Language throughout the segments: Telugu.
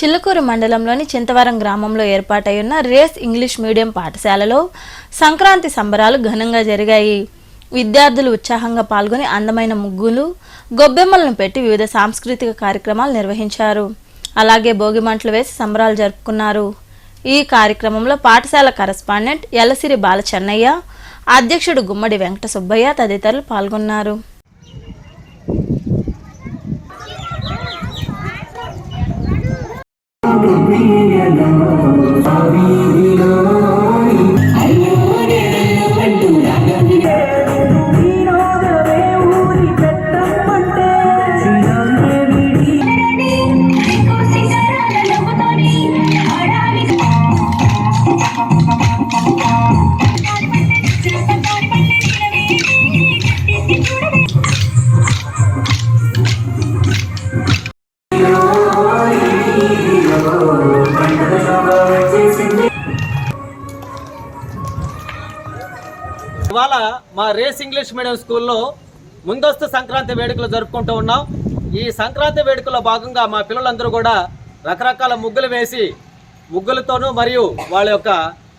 చిల్లకూరు మండలంలోని చింతవరం గ్రామంలో ఏర్పాటైన రేస్ ఇంగ్లీష్ మీడియం పాఠశాలలో సంక్రాంతి సంబరాలు ఘనంగా జరిగాయి. విద్యార్థులు ఉత్సాహంగా పాల్గొని అందమైన ముగ్గులు, గొబ్బెమ్మలను పెట్టి వివిధ సాంస్కృతిక కార్యక్రమాలు నిర్వహించారు. అలాగే భోగిమంటలు వేసి సంబరాలు జరుపుకున్నారు. ఈ కార్యక్రమంలో పాఠశాల కరెస్పాండెంట్ ఎల్లసిరి బాలచెన్నయ్య, అధ్యక్షుడు గుమ్మడి వెంకట సుబ్బయ్య తదితరులు పాల్గొన్నారు. ఇవాళ మా రేస్ ఇంగ్లీష్ మీడియం స్కూల్లో ముందస్తు సంక్రాంతి వేడుకలు జరుపుకుంటూ ఉన్నాం. ఈ సంక్రాంతి వేడుకలో భాగంగా మా పిల్లలందరూ కూడా రకరకాల ముగ్గులు వేసి ముగ్గులతోనూ మరియు వాళ్ళ యొక్క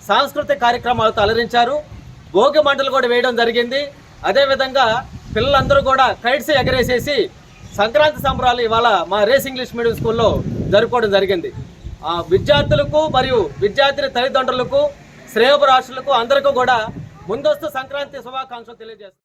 సాంస్కృతిక కార్యక్రమాలతో అలరించారు. భోగి మంటలు కూడా వేయడం జరిగింది. అదేవిధంగా పిల్లలందరూ కూడా కైట్స్ ఎగరేసేసి సంక్రాంతి సంబరాలు ఇవాళ మా రేస్ ఇంగ్లీష్ మీడియం స్కూల్లో జరుపుకోవడం జరిగింది. విద్యార్థులకు మరియు విద్యార్థి తల్లిదండ్రులకు, శ్రేయోభిలాషులకు అందరికీ కూడా ముందస్తు సంక్రాంతి శుభాకాంక్షలు తెలియజేస్తారు.